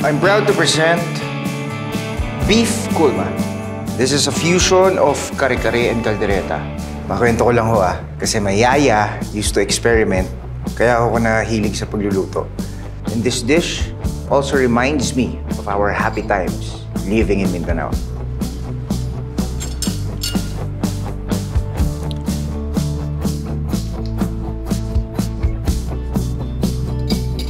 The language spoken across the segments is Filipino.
I'm proud to present Beef Kulma. This is a fusion of kare-kare and caldereta. Makwento ko lang ho kasi my yaya used to experiment, kaya ako nahilig sa pagluluto. And this dish also reminds me of our happy times living in Mindanao.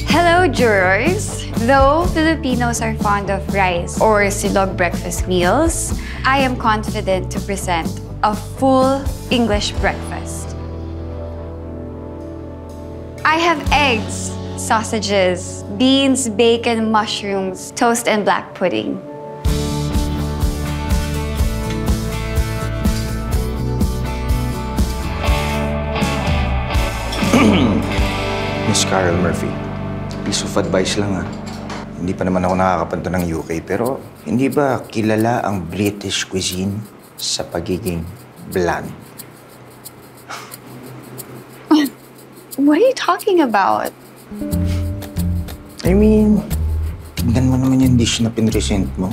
Hello, jurors. Though Filipinos are fond of rice or silog breakfast meals, I am confident to present a full English breakfast. I have eggs, sausages, beans, bacon, mushrooms, toast, and black pudding. Miss Carol Murphy, piece of advice lang Hindi pa naman ako nakakapunta ng UK, pero hindi ba kilala ang British cuisine sa pagiging bland? What are you talking about? I mean, tignan mo naman yung dish na pinresent mo.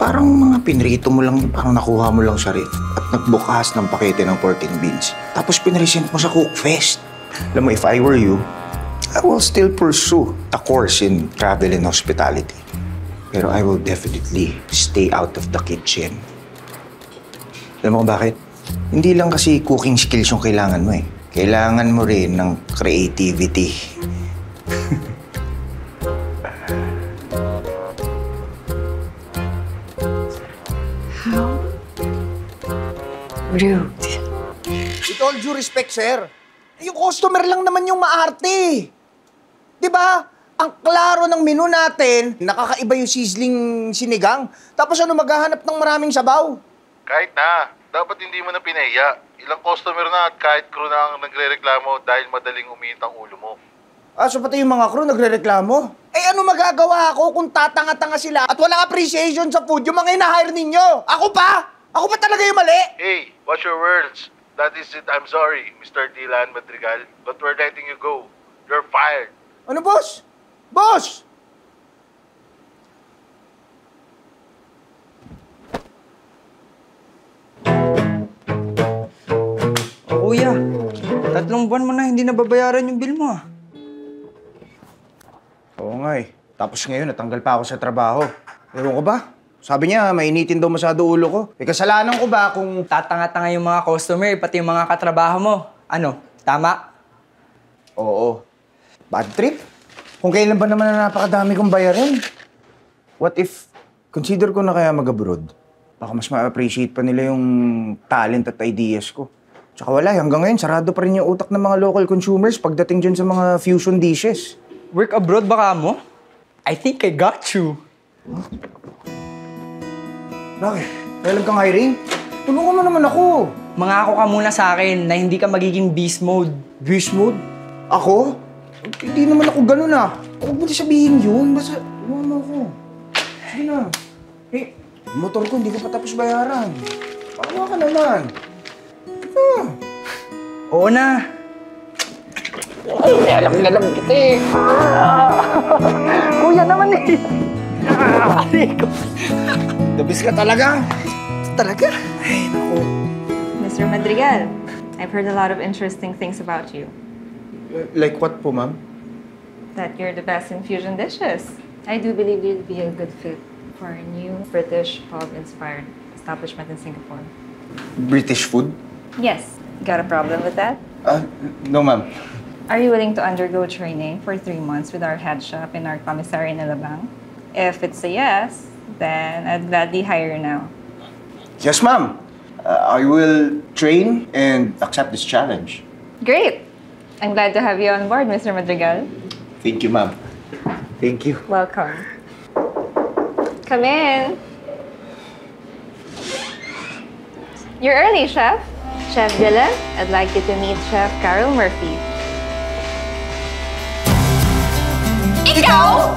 Parang mga pinrito mo lang, parang nakuha mo lang siya ref at nagbukas ng pakete ng pork and beans. Tapos pinresent mo sa Cookfest. Alam mo, if I were you, I will still pursue a course in travel and hospitality. Pero I will definitely stay out of the kitchen. Alam mo kung bakit? Hindi lang kasi cooking skills yung kailangan mo Kailangan mo rin ng creativity. How rude. With all due respect, sir, yung customer lang naman yung maarte. Diba? Ang klaro ng menu natin, nakakaiba yung sizzling sinigang. Tapos ano, maghahanap ng maraming sabaw. Kahit na, dapat hindi mo na pinahiya. Ilang customer na at kahit crew na ang nagre-reklamo dahil madaling umiit ang ulo mo. So pati yung mga crew nagre-reklamo? Ano magagawa ako kung tatanga-tanga sila at walang appreciation sa food yung mga ina-hire ninyo? Ako pa? Ako pa talaga yung mali? Hey, watch your words. That is it. I'm sorry, Mr. Dylan Madrigal, but we're letting you go. You're fired. Ano, boss? Boss! Kuya, 3 buwan mo na hindi nababayaran yung bill mo Oo nga Tapos ngayon, natanggal pa ako sa trabaho. Ewan ko ba? Sabi niya, mainitin daw masyado ulo ko. Kasalanan ko ba kung... Tatanga-tanga yung mga customer, pati yung mga katrabaho mo. Ano, tama? Oo. Bad trip? Kung kailan ba naman na napakadami kong bayarin? What if, consider ko na kaya mag-abroad? Baka mas ma-appreciate pa nila yung talent at ideas ko. Tsaka wala, hanggang ngayon, sarado pa rin yung utak ng mga local consumers pagdating dyan sa mga fusion dishes. Work abroad baka mo? I think I got you. Bakit? Kailan kang hiring? Tulungan mo naman ako. Mangako ka muna sa akin na hindi ka magiging beast mode. Beast mode? Ako? Hindi naman ako ganun Huwag mo sabihin yun. Basta, iwan mo ako. Sige na. Motor ko hindi ko pa tapos bayaran. Paano ka naman? Oo na. Ay, alam kita Kuya naman Dabis ka talaga. Talaga? Ay, naku. Mr. Madrigal, I've heard a lot of interesting things about you. Like what po, ma'am? That you're the best in fusion dishes. I do believe you'd be a good fit for a new British pub-inspired establishment in Singapore. British food? Yes. Got a problem with that? No, ma'am. Are you willing to undergo training for 3 months with our head chef in our commissary in Alabang? If it's a yes, then I'd gladly hire you now. Yes, ma'am. I will train and accept this challenge. Great! I'm glad to have you on board, Mr. Madrigal. Thank you, ma'am. Thank you. Welcome. Come in. You're early, Chef. Chef Dylan, I'd like you to meet Chef Carol Murphy. Ikaw?